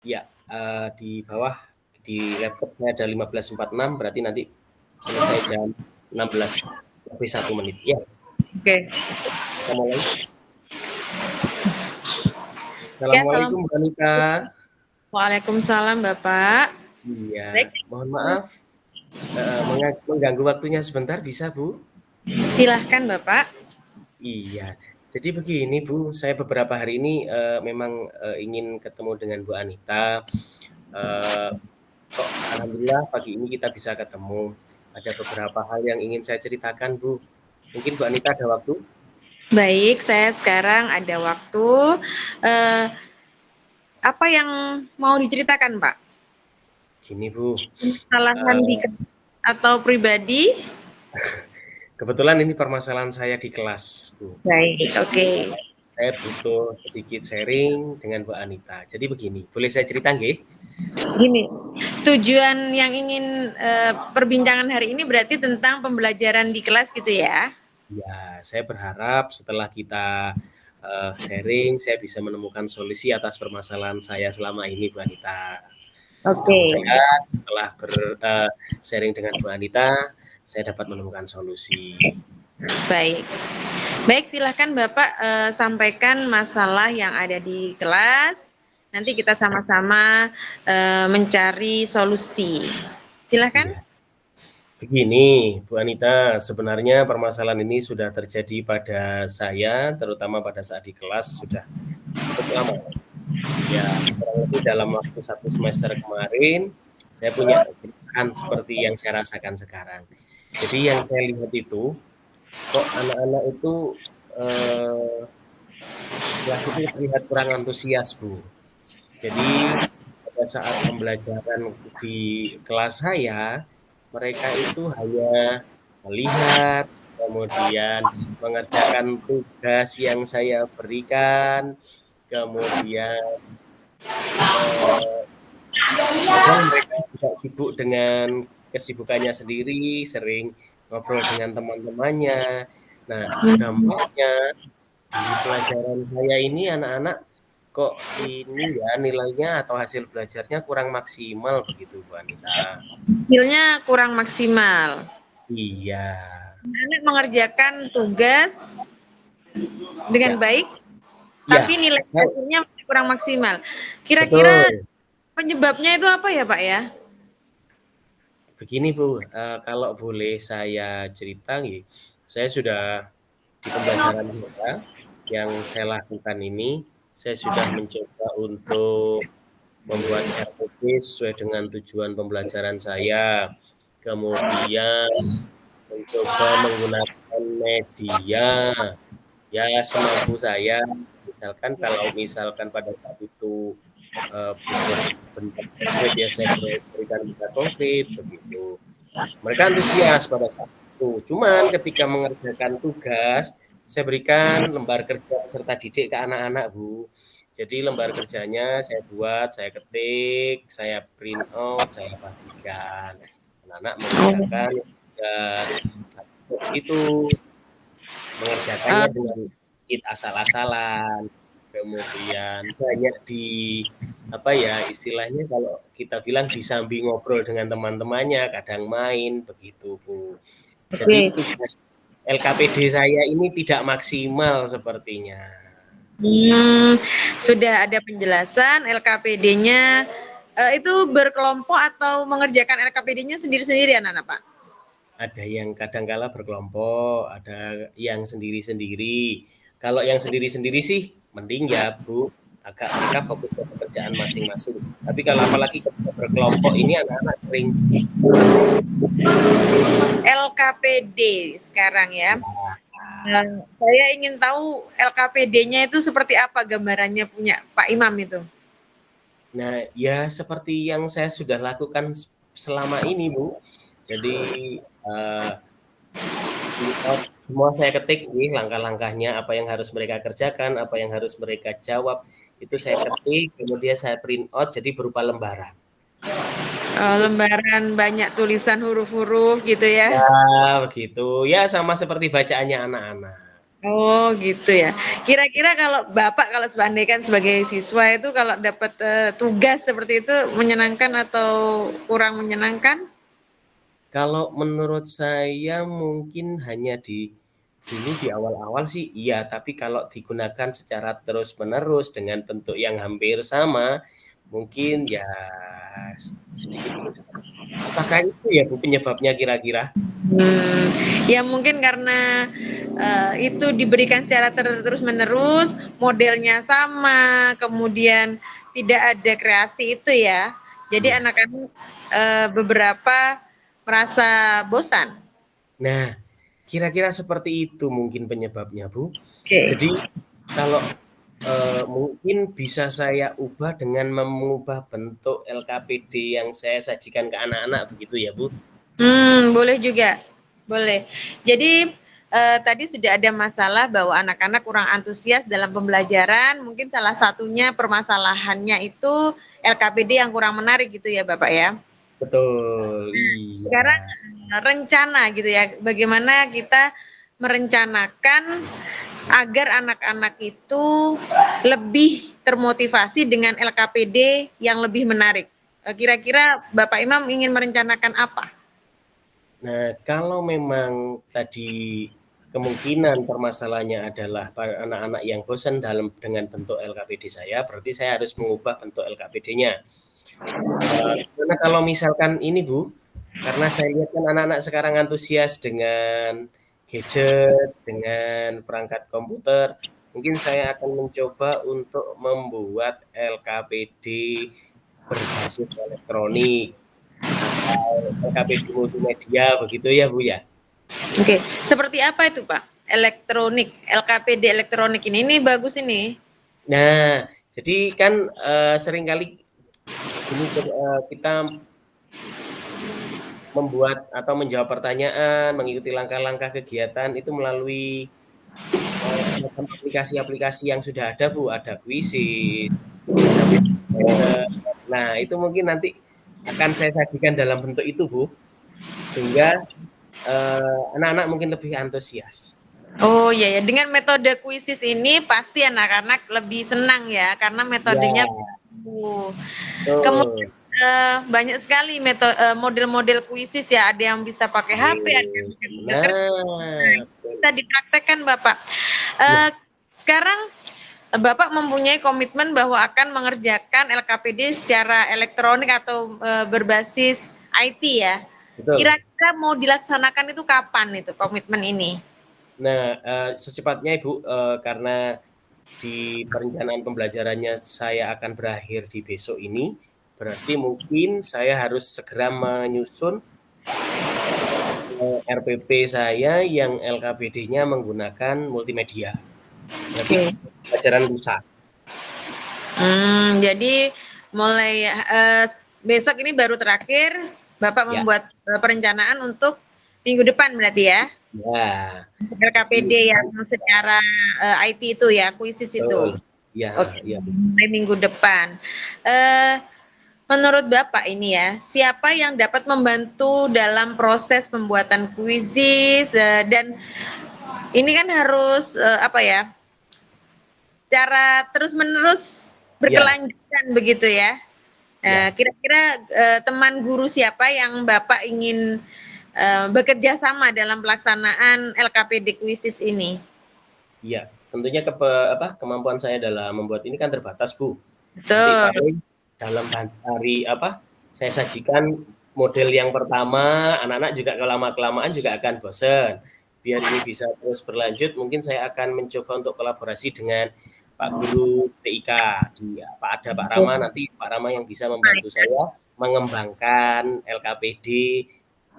Ya, di bawah di laptopnya ada 15.46 berarti nanti selesai jam 16 lebih 1 menit. Ya, Oke. kita mulai. Ya, salam. Assalamualaikum Mbak Anita. Waalaikumsalam, Bapak. Baik, Iya, mohon maaf mengganggu waktunya sebentar bisa Bu? silahkan Bapak. Iya. Jadi begini Bu, saya beberapa hari ini memang ingin ketemu dengan Bu Anita. Eh, Kok alhamdulillah pagi ini kita bisa ketemu. Ada beberapa hal yang ingin saya ceritakan Bu. Mungkin Bu Anita ada waktu? Baik, saya sekarang ada waktu. Eh, apa yang mau diceritakan, Pak? Gini Bu, Kesalahan di eh, atau pribadi? kebetulan ini permasalahan saya di kelas Bu. Baik, oke. Saya butuh sedikit sharing dengan Bu Anita. Jadi begini, boleh saya cerita nggih? Gini, tujuan yang ingin perbincangan hari ini berarti tentang pembelajaran di kelas gitu ya? Ya, saya berharap setelah kita sharing, saya bisa menemukan solusi atas permasalahan saya selama ini, Bu Anita. Oke, Mudah-mudahan setelah sharing dengan Bu Anita, saya dapat menemukan solusi. baik. Baik, silahkan Bapak sampaikan masalah yang ada di kelas. Nanti kita sama-sama mencari solusi. Silahkan. Iya. Begini, Bu Anita, sebenarnya permasalahan ini sudah terjadi pada saya, terutama pada saat di kelas sudah cukup lama. Ya, kurang lebih dalam waktu 1 semester kemarin, saya punya keresahan seperti yang saya rasakan sekarang. Jadi yang saya lihat itu, kok anak-anak itu eh, kelas itu terlihat kurang antusias, Bu. Jadi pada saat pembelajaran di kelas saya, mereka itu hanya melihat, kemudian mengerjakan tugas yang saya berikan, kemudian eh, kadang mereka juga sibuk dengan kesibukannya sendiri, sering ngobrol dengan teman-temannya. Nah, dampaknya di pelajaran saya ini anak-anak kok ini ya nilainya atau hasil belajarnya kurang maksimal begitu Bu Anita. Hasilnya kurang maksimal. Iya, Anak mengerjakan tugas dengan ya, baik, tapi ya, nilai nah, hasilnya kurang maksimal. Kira-kira betul. penyebabnya itu apa ya, Pak ya? Begini Bu, kalau boleh saya cerita nih, saya sudah di pembelajaran saya yang saya lakukan ini, saya sudah mencoba untuk membuat RPP sesuai dengan tujuan pembelajaran saya. Kemudian mencoba menggunakan media ya semampu saya. Misalkan kalau misalkan pada saat itu butuh benda konkret ya saya berikan benda konkret begitu. Mereka antusias pada saat itu. Cuman ketika mengerjakan tugas, saya berikan lembar kerja peserta didik ke anak-anak, Bu. Jadi lembar kerjanya saya buat, saya ketik, saya print out, saya bagikan. Anak-anak mengerjakan ya, itu mengerjakannya Eh, dengan sedikit asal-asalan. Kemudian banyak di apa ya istilahnya kalau kita bilang disambi ngobrol dengan teman-temannya, kadang main begitu, Bu. Jadi oke. tugas LKPD saya ini tidak maksimal sepertinya. Hmm, sudah ada penjelasan LKPD-nya itu berkelompok atau mengerjakan LKPD-nya sendiri-sendiri anak-anak, Pak? Ada yang kadangkala berkelompok, ada yang sendiri-sendiri. Kalau yang sendiri-sendiri sih mending ya, Bu, agak mereka fokus ke pekerjaan masing-masing. Tapi kalau apalagi ketika berkelompok ini anak-anak sering LKPD sekarang ya. ya, Nah, saya ingin tahu LKPD-nya itu seperti apa gambarannya punya Pak Imam itu. nah, ya seperti yang saya sudah lakukan selama ini, Bu. Jadi, eee, semua saya ketik nih langkah-langkahnya, apa yang harus mereka kerjakan, apa yang harus mereka jawab, itu saya ketik, kemudian saya print out jadi berupa lembaran. Lembaran banyak tulisan huruf-huruf gitu ya. Ya, begitu. Ya sama seperti bacaannya anak-anak. Oh gitu ya. Kira-kira kalau Bapak kalau seandainya sebagai siswa itu kalau dapat, tugas seperti itu menyenangkan atau kurang menyenangkan? Kalau menurut saya mungkin hanya dulu di awal-awal sih iya, tapi kalau digunakan secara terus-menerus dengan bentuk yang hampir sama, mungkin ya sedikit frustasi. Apakah itu ya Bu penyebabnya kira-kira? Ya mungkin karena, itu diberikan secara terus-menerus, modelnya sama, kemudian tidak ada kreasi itu ya. Jadi Iya. anak-anak, beberapa merasa bosan. Nah, kira-kira seperti itu mungkin penyebabnya, Bu. Oke. Jadi kalau, mungkin bisa saya ubah dengan mengubah bentuk LKPD yang saya sajikan ke anak-anak begitu ya, Bu? Boleh juga, boleh. Jadi, tadi sudah ada masalah bahwa anak-anak kurang antusias dalam pembelajaran, mungkin salah satunya permasalahannya itu LKPD yang kurang menarik gitu ya, Bapak, ya? Betul, Sekarang, iya. rencana gitu ya, bagaimana kita merencanakan agar anak-anak itu lebih termotivasi dengan LKPD yang lebih menarik. Kira-kira Bapak Imam ingin merencanakan apa? Nah, kalau memang tadi kemungkinan permasalahannya adalah para anak-anak yang bosan dengan bentuk LKPD saya, berarti saya harus mengubah bentuk LKPD-nya. Gimana kalau misalkan ini Bu, karena saya lihat kan anak-anak sekarang antusias dengan gadget, dengan perangkat komputer, mungkin saya akan mencoba untuk membuat LKPD berbasis elektronik atau LKPD multimedia begitu ya Bu ya? Oke, seperti apa itu Pak? Elektronik, LKPD elektronik ini bagus ini. Nah, jadi kan, seringkali gini kita membuat atau menjawab pertanyaan, mengikuti langkah-langkah kegiatan itu melalui, semacam aplikasi-aplikasi yang sudah ada, Bu. Ada Quizizz, ada Mentimeter. Nah, itu mungkin nanti akan saya sajikan dalam bentuk itu, Bu, sehingga, anak-anak mungkin lebih antusias. Oh iya ya, dengan metode kuisis ini pasti anak-anak lebih senang ya, karena Iya, metodenya baru. Kemudian, betul. banyak sekali model-model kuisis ya, ada yang bisa pakai HP, ada yang bisa sambil kerja. Nah, Nah, itu betul. bisa dipraktekkan Bapak. Iya, Sekarang Bapak mempunyai komitmen bahwa akan mengerjakan LKPD secara elektronik atau, berbasis IT ya. betul. Kira-kira mau dilaksanakan itu kapan itu komitmen ini? Nah, secepatnya Ibu, karena di perencanaan pembelajarannya saya akan berakhir di besok ini, berarti mungkin saya harus segera menyusun, RPP saya yang LKPD-nya menggunakan multimedia. Berarti Oke. pelajaran lusa. Jadi mulai, besok ini baru terakhir Bapak Ya, membuat, perencanaan untuk minggu depan berarti ya? ya. Untuk Jadi LKPD yang secara, IT itu ya, kuisis itu? betul. Oke, Ya, ya. mulai minggu depan. Eee, Menurut Bapak ini ya, siapa yang dapat membantu dalam proses pembuatan kuisis, dan ini kan harus, apa ya, secara terus-menerus Ya, berkelanjutan begitu ya. ya. Kira-kira, teman guru siapa yang Bapak ingin, bekerja sama dalam pelaksanaan LKPD kuisis ini? Iya, tentunya kemampuan saya dalam membuat ini kan terbatas, Bu. Nanti Betul. paling dalam hari saya sajikan model yang pertama, anak-anak juga lama-kelamaan juga akan bosen. Biar ini bisa terus berlanjut, mungkin saya akan mencoba untuk kolaborasi dengan Pak Guru TIK, ada Pak Rama, nanti Pak Rama yang bisa membantu saya mengembangkan LKPD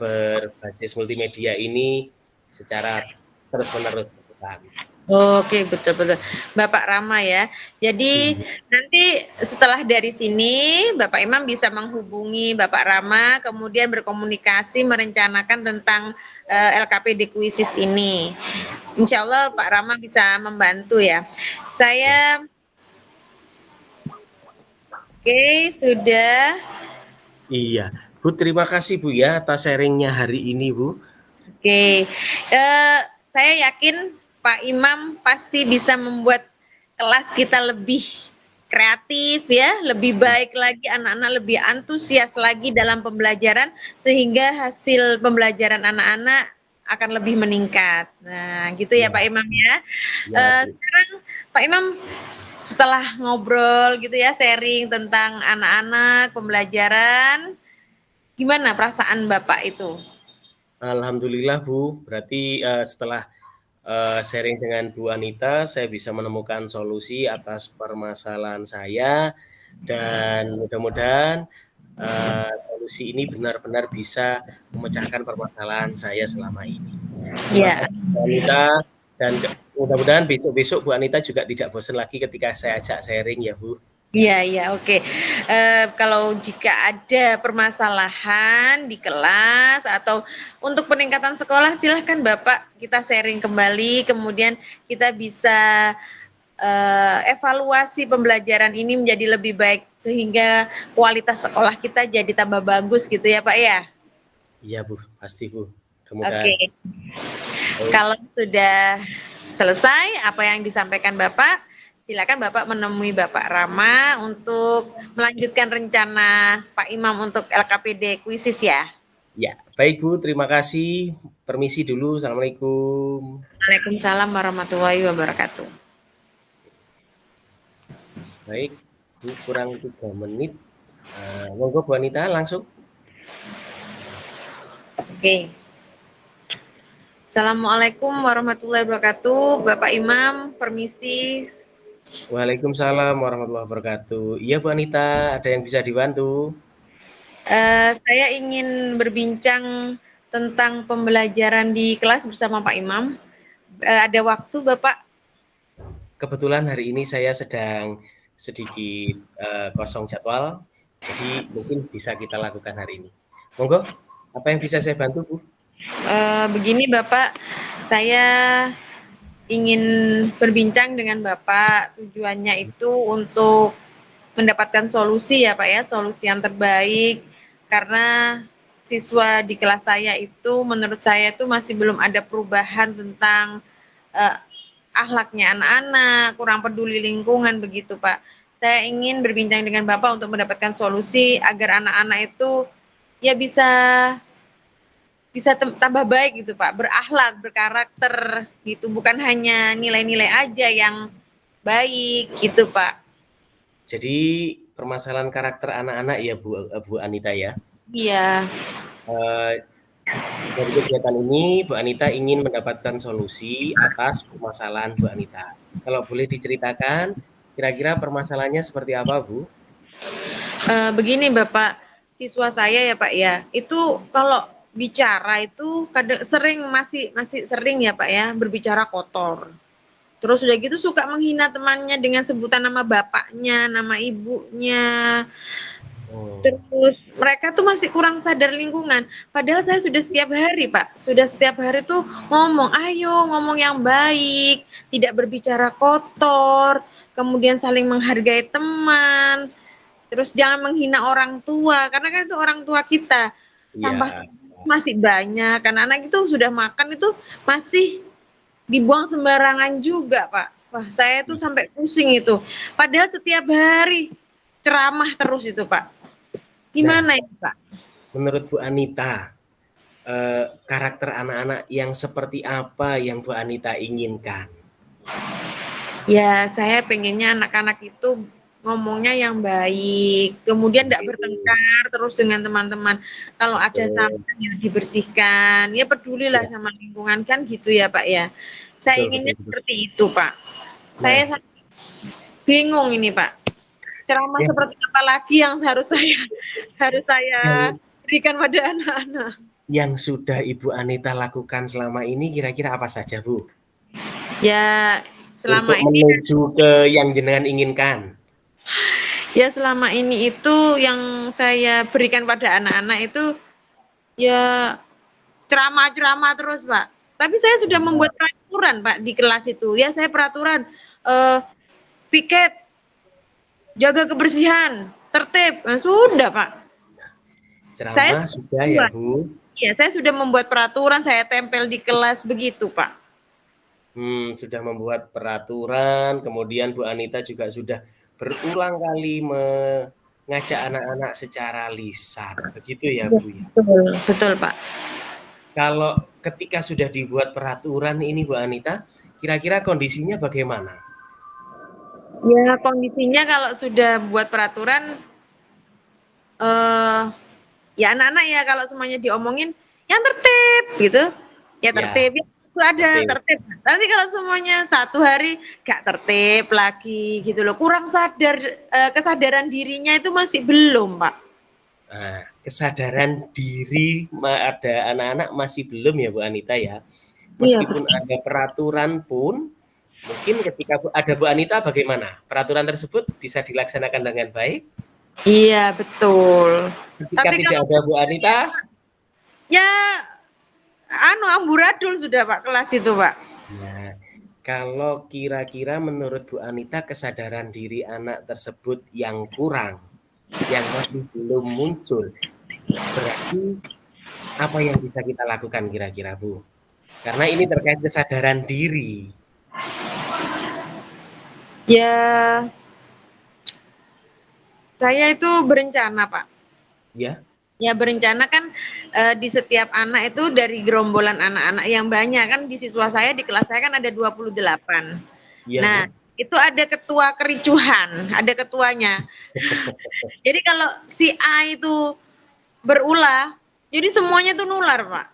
berbasis multimedia ini secara terus-menerus ke depan. Oke, betul betul. Bapak Rama ya. Jadi Iya. nanti setelah dari sini Bapak Imam bisa menghubungi Bapak Rama, kemudian berkomunikasi merencanakan tentang, LKPD kuisis ini. Insya Allah Pak Rama bisa membantu ya. Saya oke, sudah. Iya. Bu, terima kasih Bu ya atas sharing-nya hari ini Bu. Oke, saya yakin Pak Imam pasti bisa membuat kelas kita lebih kreatif ya, lebih baik lagi, anak-anak lebih antusias lagi dalam pembelajaran sehingga hasil pembelajaran anak-anak akan lebih meningkat. Nah, gitu ya Ya, Pak Imam ya. ya Bu. Sekarang Pak Imam setelah ngobrol gitu ya, sharing tentang anak-anak, pembelajaran, gimana perasaan Bapak itu? Alhamdulillah Bu, berarti setelah sharing dengan Bu Anita, saya bisa menemukan solusi atas permasalahan saya dan mudah-mudahan solusi ini benar-benar bisa memecahkan permasalahan saya selama ini. Terima Ya. kasih Bu Anita dan mudah-mudahan besok-besok Bu Anita juga tidak bosan lagi ketika saya ajak sharing ya Bu. Iya, iya, oke. Kalau jika ada permasalahan di kelas atau untuk peningkatan sekolah, silahkan Bapak kita sharing kembali, kemudian kita bisa evaluasi pembelajaran ini menjadi lebih baik sehingga kualitas sekolah kita jadi tambah bagus gitu ya Pak ya. Iya Bu, pasti Bu. Oke. Mudah-mudahan. Baik. Kalau sudah selesai apa yang disampaikan Bapak, silakan Bapak menemui Bapak Rama untuk melanjutkan rencana Pak Imam untuk LKPD kuisis ya. Ya, baik Bu, terima kasih. Permisi dulu. Assalamualaikum. Waalaikumsalam warahmatullahi wabarakatuh. Baik, Bu, kurang 3 menit. Monggo Bu Anita langsung. Oke. Assalamualaikum warahmatullahi wabarakatuh. Bapak Imam, permisi. Waalaikumsalam warahmatullahi wabarakatuh. Iya Bu Anita, ada yang bisa dibantu? Saya ingin berbincang tentang pembelajaran di kelas bersama Pak Imam. Ada waktu Bapak? Kebetulan hari ini saya sedang sedikit kosong jadwal, jadi mungkin bisa kita lakukan hari ini. Monggo, apa yang bisa saya bantu Bu? Begini Bapak, saya ingin berbincang dengan Bapak. Tujuannya itu untuk mendapatkan solusi ya Pak ya, solusi yang terbaik. Karena siswa di kelas saya itu menurut saya itu masih belum ada perubahan tentang akhlaknya anak-anak, kurang peduli lingkungan begitu Pak. Saya ingin berbincang dengan Bapak untuk mendapatkan solusi agar anak-anak itu ya bisa tambah baik gitu Pak, berakhlak, berkarakter gitu, bukan hanya nilai-nilai aja yang baik gitu Pak. Jadi permasalahan karakter anak-anak ya Bu Anita ya. Iya. Dari kegiatan ini Bu Anita ingin mendapatkan solusi atas permasalahan Bu Anita. Kalau boleh diceritakan, kira-kira permasalahannya seperti apa Bu? Begini Bapak, siswa saya ya Pak ya, itu kalau bicara itu kadang masih sering ya Pak ya berbicara kotor. Terus udah gitu suka menghina temannya dengan sebutan nama bapaknya, nama ibunya. Terus mereka tuh masih kurang sadar lingkungan. Padahal saya sudah setiap hari, Pak. Sudah setiap hari tuh ngomong, ayo ngomong yang baik, tidak berbicara kotor, kemudian saling menghargai teman. Terus jangan menghina orang tua, karena kan itu orang tua kita. Sampah Iya. masih banyak, kan anak itu sudah makan itu masih dibuang sembarangan juga, Pak. Wah, saya tuh sampai pusing itu. Padahal setiap hari ceramah terus itu, Pak. Nah, Gimana ya, Pak? menurut Bu Anita, karakter anak-anak yang seperti apa yang Bu Anita inginkan? Ya, saya pengennya anak-anak itu ngomongnya yang baik, kemudian tidak bertengkar terus dengan teman-teman. Kalau ada sampah yang dibersihkan, ya pedulilah Ya, sama lingkungan kan gitu ya, Pak ya. Saya betul, inginnya betul, betul. seperti itu, Pak. Nah, Saya bingung ini, Pak. Ceramah yang, seperti apa lagi yang harus saya yang, berikan pada anak-anak? yang sudah Ibu Anita lakukan selama ini kira-kira apa saja Bu? Ya, Untuk selama ini menuju ke yang jenengan inginkan. selama ini itu yang saya berikan pada anak-anak itu ya ceramah-ceramah terus, Pak. Tapi saya sudah membuat peraturan, Pak, di kelas itu. Ya, saya peraturan piket, jaga kebersihan, tertib. Nah, sudah, Pak. Saya Ceramah sudah ya Bu? ya, saya sudah membuat peraturan, saya tempel di kelas begitu, Pak. Sudah membuat peraturan, kemudian Bu Anita juga sudah berulang kali mengajak anak-anak secara lisan, begitu ya, Iya, Bu, ya? betul, betul, Pak. Kalau ketika sudah dibuat peraturan ini Bu Anita, kira-kira kondisinya bagaimana? Ya, kondisinya kalau sudah buat peraturan, eh ya anak-anak ya kalau semuanya diomongin, yang tertib gitu, ya Ya, tertib, ya itu ada tertib. tertib. Nanti kalau semuanya satu hari gak tertib lagi gitu loh, kurang sadar, kesadaran dirinya itu masih belum, Pak. Nah, kesadaran diri ada anak-anak masih belum ya Bu Anita ya. Iya Meskipun betul. ada peraturan pun, mungkin ketika ada Bu Anita bagaimana? Peraturan tersebut bisa dilaksanakan dengan baik? Iya betul. Ketika Tapi tidak kalau ada Bu Anita, ya amburadul sudah Pak kelas itu Pak. nah, kalau kira-kira menurut Bu Anita kesadaran diri anak tersebut yang kurang, yang masih belum muncul, berarti apa yang bisa kita lakukan kira-kira Bu? Karena ini terkait kesadaran diri. Ya saya itu berencana Pak. Ya, Ya berencana kan di setiap anak itu dari gerombolan anak-anak yang banyak kan di siswa saya di kelas saya kan ada 28. iya Nah, Bu. itu ada ketua kericuhan, ada ketuanya. Jadi kalau si A itu berulah, jadi semuanya tuh nular, Pak.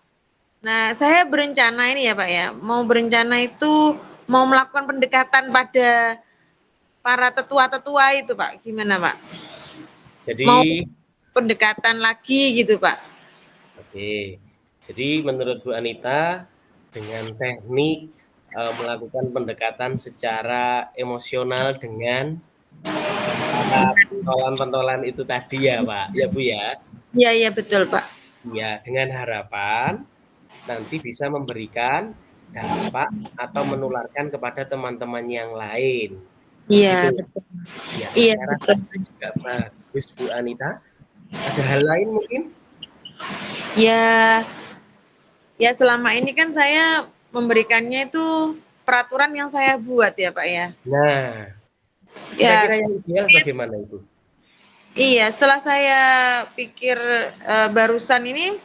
Nah, saya berencana ini ya, Pak ya, mau berencana itu mau melakukan pendekatan pada para tetua-tetua itu, Pak. Gimana, Pak? Jadi, Mau pendekatan lagi gitu, Pak. oke. Jadi menurut Bu Anita, dengan teknik melakukan pendekatan secara emosional dengan para pentolan-pentolan itu tadi ya Pak, ya Bu ya. Iya, iya betul, Pak. Ya, dengan harapan nanti bisa memberikan dampak atau menularkan kepada teman-teman yang lain. Begitu. Iya, betul. Ya, Iya, saya rasa betul. itu juga bagus Bu Anita. Ada hal lain mungkin? Ya, ya selama ini kan saya memberikannya itu peraturan yang saya buat ya, Pak ya. Nah, Ya, kira-kira yang ideal bagaimana itu? iya, setelah saya pikir barusan ini,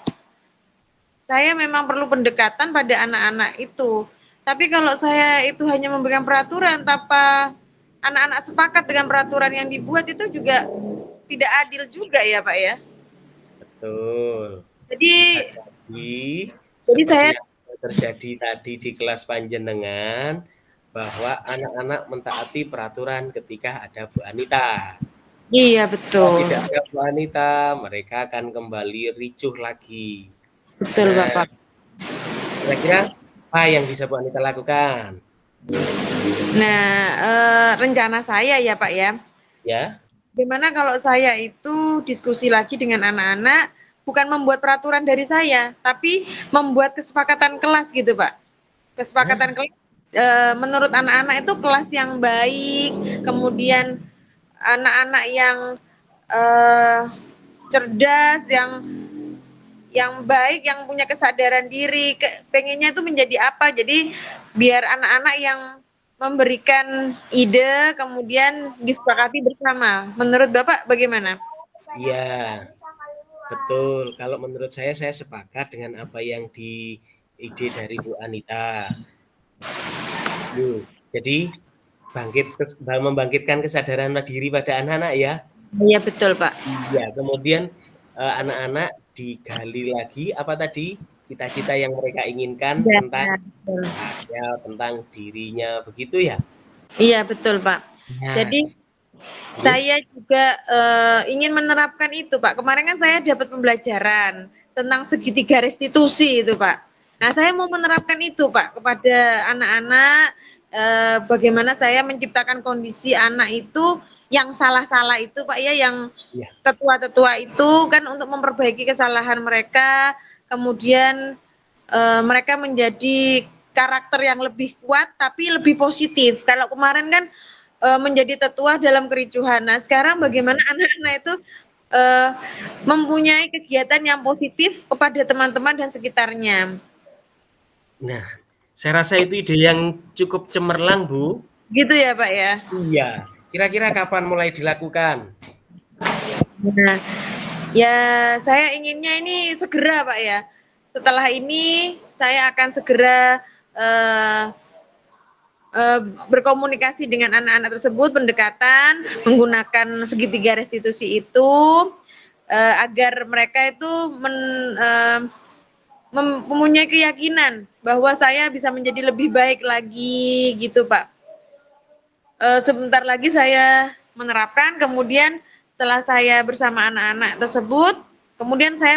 saya memang perlu pendekatan pada anak-anak itu. Tapi kalau saya itu hanya memberikan peraturan tanpa anak-anak sepakat dengan peraturan yang dibuat itu juga tidak adil juga ya, Pak ya. Betul. Jadi, Bisa jadi jadi seperti saya, yang terjadi tadi di kelas panjenengan, bahwa anak-anak mentaati peraturan ketika ada Bu Anita. iya Kalau betul, tidak ada Bu Anita, mereka akan kembali ricuh lagi. betul Nah, Bapak. kira-kira apa yang bisa Bu Anita lakukan? Nah, rencana saya ya Pak ya, Ya, gimana kalau saya itu diskusi lagi dengan anak-anak, bukan membuat peraturan dari saya, tapi membuat kesepakatan kelas gitu, Pak. nah, Kesepakatan kelas menurut anak-anak itu kelas yang baik, kemudian anak-anak yang eh, cerdas, yang baik, yang punya kesadaran diri, pengennya itu menjadi apa. Jadi biar anak-anak yang memberikan ide kemudian disepakati bersama. Menurut Bapak bagaimana? iya, betul. Kalau menurut saya sepakat dengan apa yang di ide dari Bu Anita. Jadi membangkitkan kesadaran diri pada anak-anak ya. Iya betul, Pak. Iya, kemudian, anak-anak digali lagi apa tadi, cita-cita yang mereka inginkan Iya, tentang betul. rahasia, tentang dirinya, begitu ya? Iya betul, Pak. Nah, Jadi nggih, saya juga ingin menerapkan itu, Pak. Kemarin kan saya dapat pembelajaran tentang segitiga restitusi itu, Pak. Nah, saya mau menerapkan itu, Pak, kepada anak-anak. Bagaimana saya menciptakan kondisi anak itu yang salah-salah itu, Pak ya, yang iya, tetua-tetua itu kan untuk memperbaiki kesalahan mereka, kemudian mereka menjadi karakter yang lebih kuat tapi lebih positif. Kalau kemarin kan menjadi tetua dalam kericuhan. Nah, sekarang bagaimana anak-anak itu uh, mempunyai kegiatan yang positif kepada teman-teman dan sekitarnya. nah, Saya rasa itu ide yang cukup cemerlang, Bu. Gitu ya, Pak, ya? Iya. Kira-kira kapan mulai dilakukan? Nah, ya saya inginnya ini segera, Pak, ya. Setelah ini saya akan segera eh, berkomunikasi dengan anak-anak tersebut, pendekatan menggunakan segitiga restitusi itu agar mereka itu mempunyai keyakinan bahwa saya bisa menjadi lebih baik lagi gitu, Pak. Sebentar lagi saya menerapkan, kemudian setelah saya bersama anak-anak tersebut, kemudian saya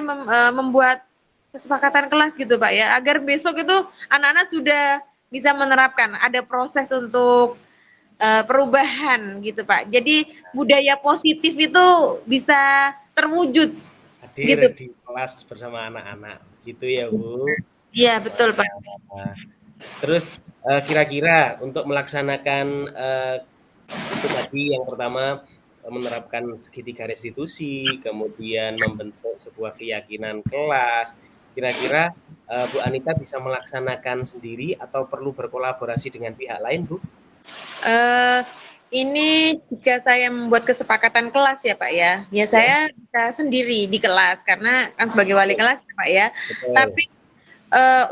membuat kesepakatan kelas gitu, Pak, ya, agar besok itu anak-anak sudah bisa menerapkan, ada proses untuk perubahan gitu, Pak. Jadi budaya positif itu bisa terwujud Hadir gitu. di kelas bersama anak-anak, gitu ya, Bu? Iya, betul, Pak. Wah. Terus, kira-kira untuk melaksanakan, itu tadi yang pertama, menerapkan segitiga restitusi, kemudian membentuk sebuah keyakinan kelas, kira-kira, Bu Anita bisa melaksanakan sendiri atau perlu berkolaborasi dengan pihak lain, Bu? Eh, ini jika saya membuat kesepakatan kelas ya, Pak, ya. Ya Ya, saya bisa sendiri di kelas karena kan sebagai wali betul kelas ya, Pak, ya. betul. Tapi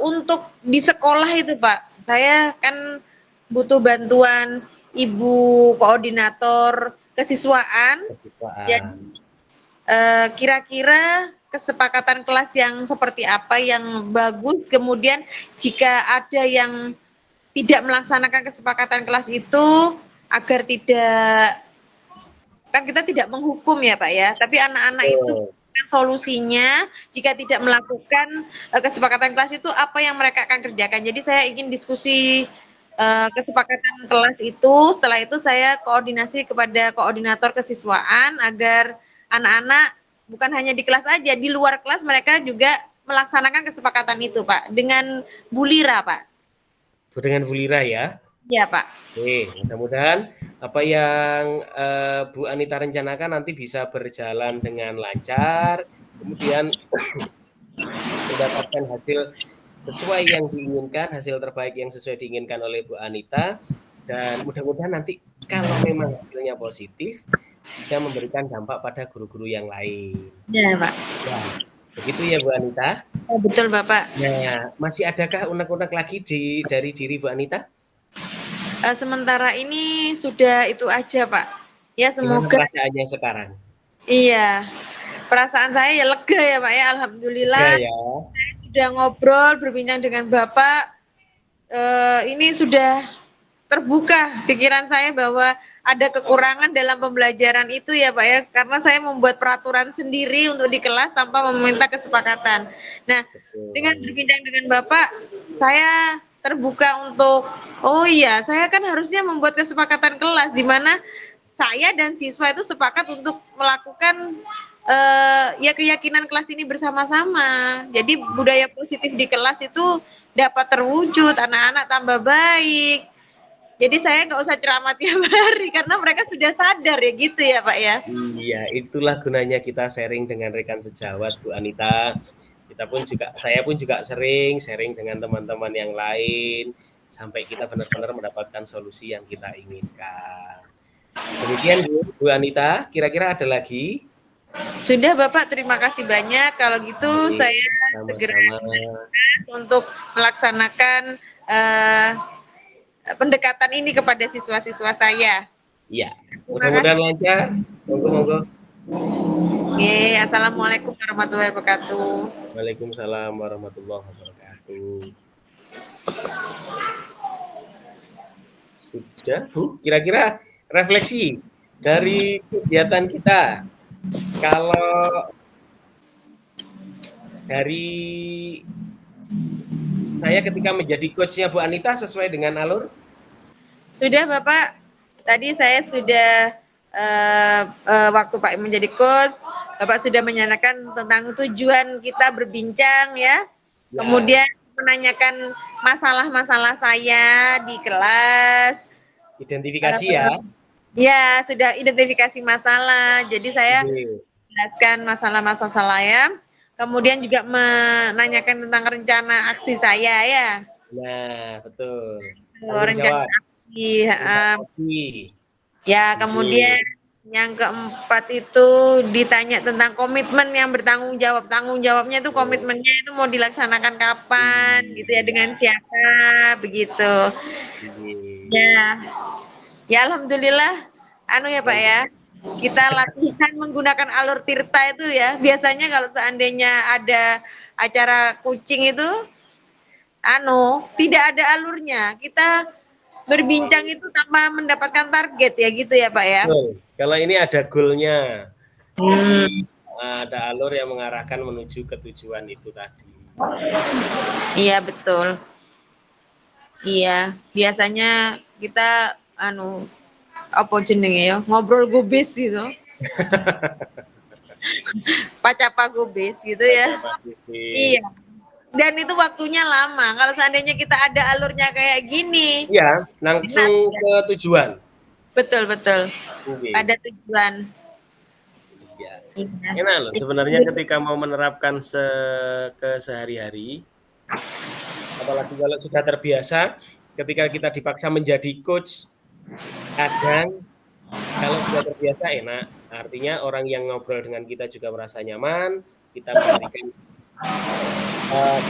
untuk di sekolah itu, Pak, saya kan butuh bantuan ibu koordinator kesiswaan. Keketuaan. Jadi kira-kira kesepakatan kelas yang seperti apa yang bagus, kemudian jika ada yang tidak melaksanakan kesepakatan kelas itu agar tidak, kan kita tidak menghukum ya, Pak, ya, tapi anak-anak itu Betul. solusinya jika tidak melakukan kesepakatan kelas itu apa yang mereka akan kerjakan. Jadi saya ingin diskusi kesepakatan kelas itu, setelah itu saya koordinasi kepada koordinator kesiswaan agar anak-anak bukan hanya di kelas aja, di luar kelas mereka juga melaksanakan kesepakatan itu, Pak, dengan Bu Lira, Pak. Dengan Bu Lira ya? Iya, Pak. Oke, mudah-mudahan apa yang, Bu Anita rencanakan nanti bisa berjalan dengan lancar, kemudian mendapatkan hasil sesuai yang diinginkan, hasil terbaik yang sesuai diinginkan oleh Bu Anita, dan mudah-mudahan nanti kalau memang hasilnya positif, bisa memberikan dampak pada guru-guru yang lain. Iya, Pak. Ya, begitu ya Bu Anita? Oh, betul, Bapak. Nah, masih adakah unek-unek lagi dari diri Bu Anita? Sementara ini sudah itu aja, Pak. Ya, Gimana semoga perasaannya sekarang? iya. Perasaan saya ya lega ya, Pak, ya. Lega Alhamdulillah ya? sudah ngobrol, berbincang dengan Bapak. Ini sudah terbuka pikiran saya bahwa ada kekurangan dalam pembelajaran itu ya, Pak, ya, karena saya membuat peraturan sendiri untuk di kelas tanpa meminta kesepakatan. Nah, dengan Betul. berbincang dengan Bapak, saya terbuka untuk, oh iya, saya kan harusnya membuat kesepakatan kelas di mana saya dan siswa itu sepakat untuk melakukan ya keyakinan kelas ini bersama-sama. Jadi budaya positif di kelas itu dapat terwujud, anak-anak tambah baik. Jadi saya nggak usah ceramah tiap hari karena mereka sudah sadar ya gitu ya, Pak, ya. Iya, itulah gunanya kita sharing dengan rekan sejawat, Bu Anita. Saya pun juga sering sharing dengan teman-teman yang lain, sampai kita benar-benar mendapatkan solusi yang kita inginkan. Demikian Bu Anita, kira-kira ada lagi? Sudah, Bapak, terima kasih banyak. Kalau gitu Baik, saya segera sama-sama. untuk melaksanakan pendekatan ini kepada siswa-siswa saya. Iya, Terima mudah-mudahan kasih. lancar. Monggo-monggo. Oke, Assalamualaikum warahmatullahi wabarakatuh. Waalaikumsalam warahmatullahi wabarakatuh. Sudah, Bu. Kira-kira refleksi dari kegiatan kita. Kalau dari saya ketika menjadi coach-nya Bu Anita sesuai dengan alur? Sudah, Bapak. Tadi saya sudah waktu Pak menjadi coach, Bapak sudah menyatakan tentang tujuan kita berbincang ya. Ya. Kemudian menanyakan masalah-masalah saya di kelas. Identifikasi ya. Ya, sudah identifikasi masalah. Jadi saya Oke. jelaskan masalah-masalah saya. Kemudian juga menanyakan tentang rencana aksi saya ya. Nah, betul. Oh, Tanggung rencana jawab, aksi, tindak heeh. lanjuti, Ya, kemudian gitu. yang keempat itu ditanya tentang komitmen yang bertanggung jawab. Tanggung jawabnya itu Betul. komitmennya itu mau dilaksanakan kapan gitu ya, Iya, dengan siapa begitu. iya. Ya, ya alhamdulillah anu ya Pak ya. Kita latihan menggunakan alur tirta itu ya. Biasanya kalau seandainya ada acara kucing itu tidak ada alurnya. Kita berbincang itu tanpa mendapatkan target ya gitu ya Pak ya. Betul. Kalau ini ada goal-nya. Jadi Hmm, ada alur yang mengarahkan menuju ke tujuan itu tadi. iya betul. Iya, biasanya kita apa jenenge ya, ngobrol gubis gitu. Pacapa gubis gitu Baca ya. Iya. Pakis. Dan itu waktunya lama. Kalau seandainya kita ada alurnya kayak gini, Iya, enak. langsung ke tujuan. Betul betul. Oke. Pada tujuan. Iya. Iya. Enak loh sebenarnya ketika mau menerapkan ke sehari-hari, apalagi kalau sudah terbiasa, ketika kita dipaksa menjadi coach, kadang kalau sudah terbiasa enak. Artinya orang yang ngobrol dengan kita juga merasa nyaman, kita memberikan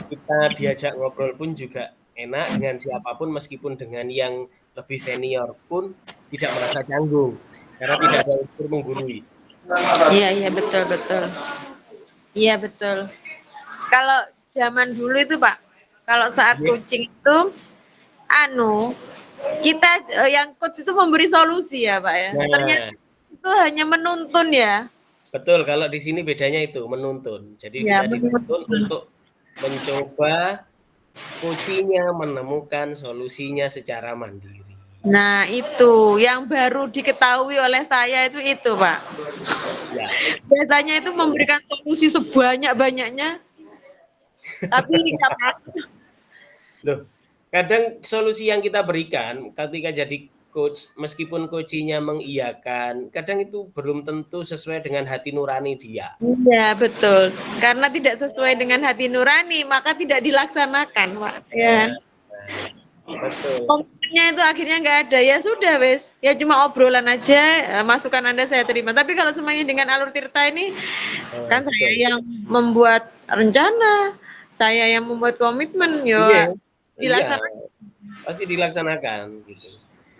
kita diajak ngobrol pun juga enak dengan siapapun meskipun dengan yang lebih senior pun tidak merasa canggung, karena tidak ada unsur menggurui. Iya iya betul betul. Iya betul. Kalau zaman dulu itu Pak, kalau saat Iya. coaching itu anu kita yang coach itu memberi solusi ya Pak ya. Ternyata Nah, itu hanya menuntun ya. betul, kalau di sini bedanya itu menuntun. Jadi Ya, kita dituntun menuntun. untuk mencoba coaching-nya menemukan solusinya secara mandiri. Nah, itu yang baru diketahui oleh saya itu, Pak. Ya, Biasanya itu memberikan solusi sebanyak-banyaknya, tapi nggak pasti. loh, kadang solusi yang kita berikan ketika jadi coach, meskipun coaching-nya mengiyakan, kadang itu belum tentu sesuai dengan hati nurani dia. Iya, betul. Karena tidak sesuai dengan hati nurani, maka tidak dilaksanakan, Pak. Ya. Nah, betul. Komitmennya itu akhirnya nggak ada. Ya sudah, wes. Ya cuma obrolan aja, masukan Anda saya terima. Tapi kalau semuanya dengan alur tirta ini, kan saya Betul. yang membuat rencana, saya yang membuat komitmen, yo Iya, iya, dilaksanakan. pasti dilaksanakan gitu.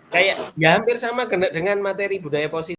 Kayak ya hampir sama dengan materi budaya positif.